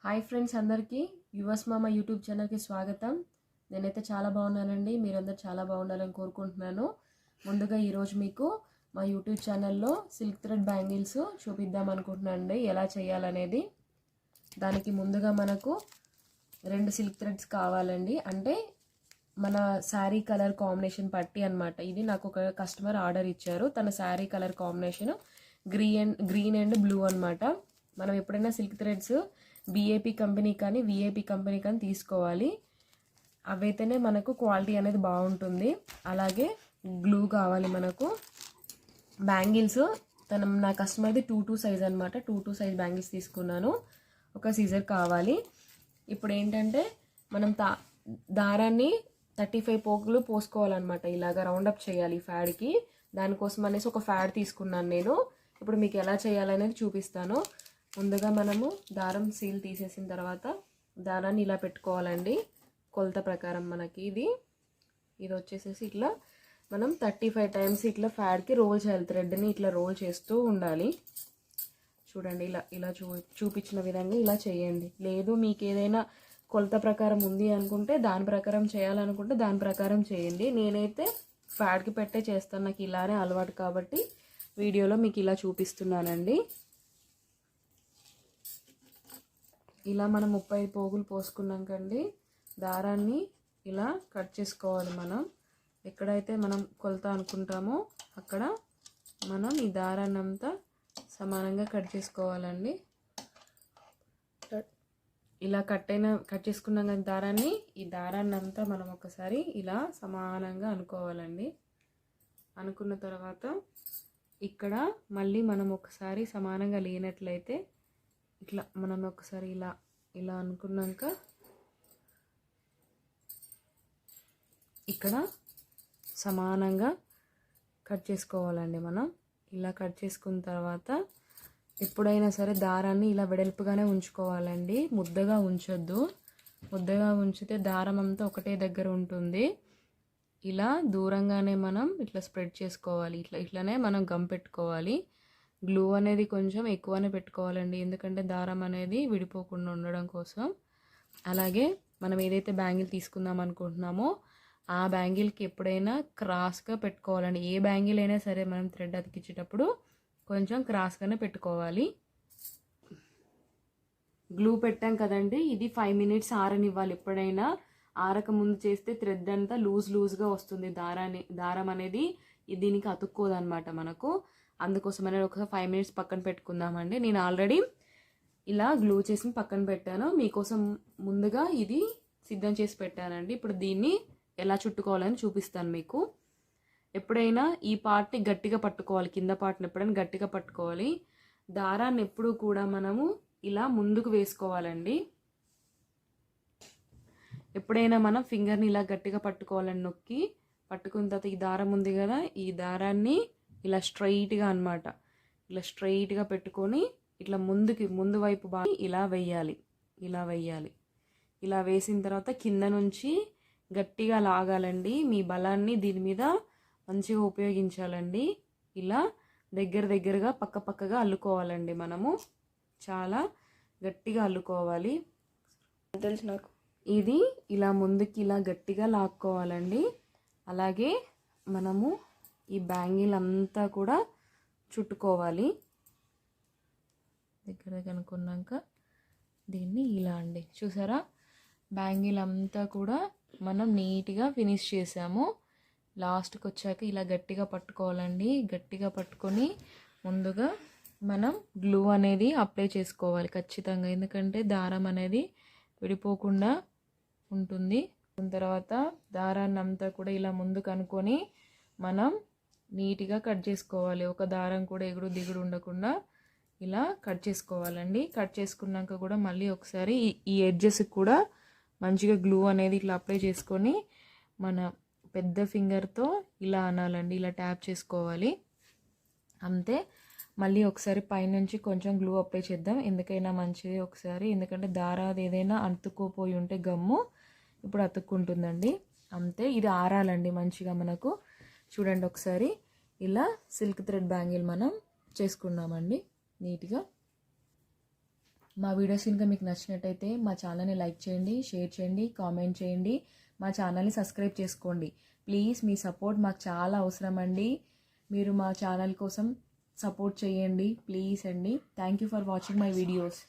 Hi friends, అందరికీ yours మామ YouTube ఛానల్కి స్వాగతం. నేనైతే చాలా బాగున్నానండి. మీరందరూ చాలా బాగుండాలని కోరుకుంటున్నాను. ముందుగా ఈరోజు మీకు మా యూట్యూబ్ ఛానల్లో సిల్క్ థ్రెడ్ బ్యాంగిల్స్ చూపిద్దాం అనుకుంటున్నానండి, ఎలా చేయాలనేది. దానికి ముందుగా మనకు 2 సిల్క్ థ్రెడ్స్ కావాలండి. అంటే మన శారీ కలర్ కాంబినేషన్ పట్టి అనమాట. ఇది నాకు ఒక కస్టమర్ ఆర్డర్ ఇచ్చారు. తన sari colour combination green and blue అనమాట. మనం ఎప్పుడైనా సిల్క్ థ్రెడ్స్ BAP కంపెనీ కానీ VAP కంపెనీ కానీ తీసుకోవాలి. అవైతేనే మనకు క్వాలిటీ అనేది బాగుంటుంది. అలాగే గ్లూ కావాలి మనకు. బ్యాంగిల్స్ నా కస్టమర్ది 2 సైజ్ అనమాట. 2 సైజ్ బ్యాంగిల్స్ తీసుకున్నాను. ఒక సీజర్ కావాలి. ఇప్పుడు ఏంటంటే మనం దారాన్ని 35 పోగులు పోసుకోవాలన్నమాట. ఇలాగ రౌండప్ చేయాలి ఫ్యాడ్కి. దానికోసం అనేసి ఒక ఫ్యాడ్ తీసుకున్నాను నేను. ఇప్పుడు మీకు ఎలా చేయాలనేది చూపిస్తాను. ముందుగా మనము దారం సీల్ తీసేసిన తర్వాత దారాన్ని ఇలా పెట్టుకోవాలండి. కొలత ప్రకారం మనకి ఇది వచ్చేసేసి ఇట్లా మనం 35 టైమ్స్ ఇట్లా ఫ్యాడ్కి రోల్ చేయాలి. థ్రెడ్ని ఇట్లా రోల్ చేస్తూ ఉండాలి. చూడండి, ఇలా చూపించిన విధంగా ఇలా చేయండి. లేదు మీకు ఏదైనా కొలత ప్రకారం ఉంది అనుకుంటే, దాని ప్రకారం చేయాలనుకుంటే దాని ప్రకారం చేయండి. నేనైతే ఫ్యాడ్కి పెట్టే చేస్తాను, నాకు ఇలానే అలవాటు కాబట్టి వీడియోలో మీకు ఇలా చూపిస్తున్నానండి. ఇలా మనం 35 పోగులు పోసుకున్నాకండి దారాన్ని ఇలా కట్ చేసుకోవాలి. మనం ఎక్కడైతే మనం కొలత అనుకుంటామో అక్కడ మనం ఈ దారాన్ని అంతా సమానంగా కట్ చేసుకోవాలండి. ఇలా కట్ చేసుకున్నాం కానీ దారాన్ని, ఈ దారాన్ని అంతా మనం ఒకసారి ఇలా సమానంగా అనుకోవాలండి. అనుకున్న తర్వాత ఇక్కడ మళ్ళీ మనం ఒకసారి సమానంగా లేనట్లయితే ఇట్లా మనం ఒకసారి ఇలా అనుకున్నాక ఇక్కడ సమానంగా కట్ చేసుకోవాలండి. మనం ఇలా కట్ చేసుకున్న తర్వాత ఎప్పుడైనా సరే దారాన్ని ఇలా వెడల్పుగానే ఉంచుకోవాలండి. ముద్దగా ఉంచొద్దు. ముద్దగా ఉంచితే దారం అంతా ఒకటే దగ్గర ఉంటుంది. ఇలా దూరంగానే మనం ఇట్లా స్ప్రెడ్ చేసుకోవాలి. ఇట్లానే మనం గమ్ పెట్టుకోవాలి. గ్లూ అనేది కొంచెం ఎక్కువనే పెట్టుకోవాలండి, ఎందుకంటే దారం అనేది విడిపోకుండా ఉండడం కోసం. అలాగే మనం ఏదైతే బ్యాంగిల్ తీసుకుందాం అనుకుంటున్నామో ఆ బ్యాంగిల్కి ఎప్పుడైనా క్రాస్గా పెట్టుకోవాలండి. ఏ బ్యాంగిల్ అయినా సరే మనం థ్రెడ్ అతికించేటప్పుడు కొంచెం క్రాస్గానే పెట్టుకోవాలి. గ్లూ పెట్టాం కదండి, ఇది 5 మినిట్స్ ఆరనివ్వాలి. ఎప్పుడైనా ఆరక ముందు చేస్తే థ్రెడ్ అంతా లూజ్గా వస్తుంది. దారం అనేది దీనికి అతుక్కోదనమాట మనకు. అందుకోసమనే ఒకసారి 5 మినిట్స్ పక్కన పెట్టుకుందామండి. నేను ఆల్రెడీ ఇలా గ్లూ చేసి పక్కన పెట్టాను. మీకోసం ముందుగా ఇది సిద్ధం చేసి పెట్టానండి. ఇప్పుడు దీన్ని ఎలా చుట్టుకోవాలని చూపిస్తాను మీకు. ఎప్పుడైనా ఈ పార్ట్ని గట్టిగా పట్టుకోవాలి. కింద పార్ట్ని ఎప్పుడైనా గట్టిగా పట్టుకోవాలి. దారాన్ని ఎప్పుడు కూడా మనము ఇలా ముందుకు వేసుకోవాలండి. ఎప్పుడైనా మనం ఫింగర్ని ఇలా గట్టిగా పట్టుకోవాలని నొక్కి పట్టుకున్న తర్వాత ఈ దారం ఉంది కదా, ఈ దారాన్ని ఇలా స్ట్రైట్గా అనమాట, ఇలా స్ట్రైట్గా పెట్టుకొని ఇట్లా ముందు వైపు బాగా ఇలా వెయ్యాలి. ఇలా వేసిన తర్వాత కింద నుంచి గట్టిగా లాగాలండి. మీ బలాన్ని దీని మీద మంచిగా ఉపయోగించాలండి. ఇలా దగ్గరగా పక్కగా అల్లుకోవాలండి. మనము చాలా గట్టిగా అల్లుకోవాలి. తెలుసు నాకు. ఇది ఇలా ముందుకి ఇలా గట్టిగా లాక్కోవాలండి. అలాగే మనము ఈ బ్యాంగిల్ అంతా కూడా చుట్టుకోవాలి. దగ్గర కనుక్కున్నాక దీన్ని ఇలా అండి, చూసారా, బ్యాంగిల్ అంతా కూడా మనం నీట్గా ఫినిష్ చేసాము. లాస్ట్కి వచ్చాక ఇలా గట్టిగా పట్టుకోవాలండి. గట్టిగా పట్టుకొని ముందుగా మనం గ్లూ అనేది అప్లై చేసుకోవాలి ఖచ్చితంగా, ఎందుకంటే దారం అనేది విడిపోకుండా ఉంటుంది. తర్వాత దారాన్ని అంతా కూడా ఇలా ముందుకు అనుకొని మనం నీట్గా కట్ చేసుకోవాలి. ఒక దారం కూడా ఎగుడు దిగుడు ఉండకుండా ఇలా కట్ చేసుకోవాలండి. కట్ చేసుకున్నాక కూడా మళ్ళీ ఒకసారి ఈ ఎడ్జెస్కి కూడా మంచిగా గ్లూ అనేది ఇట్లా అప్లై చేసుకొని మన పెద్ద ఫింగర్తో ఇలా అనాలండి. ఇలా ట్యాప్ చేసుకోవాలి అంతే. మళ్ళీ ఒకసారి పైనుంచి కొంచెం గ్లూ అప్లై చేద్దాం, ఎందుకైనా మంచిది ఒకసారి. ఎందుకంటే దారాది ఏదైనా అతుక్కుపోయి ఉంటే గమ్ము ఇప్పుడు అతుక్కుంటుందండి. అంతే. ఇది ఆరాలండి మంచిగా మనకు. చూడండి ఒకసారి, ఇలా సిల్క్ థ్రెడ్ బ్యాంగిల్ మనం చేసుకున్నామండి నీట్గా. మా వీడియోస్ కనుక మీకు నచ్చినట్టయితే మా ఛానల్ని లైక్ చేయండి, షేర్ చేయండి, కామెంట్ చేయండి, మా ఛానల్ని సబ్స్క్రైబ్ చేసుకోండి. ప్లీజ్ మీ సపోర్ట్ మాకు చాలా అవసరం అండి. మీరు మా ఛానల్ కోసం సపోర్ట్ చేయండి ప్లీజ్ అండి. Thank you for watching my videos.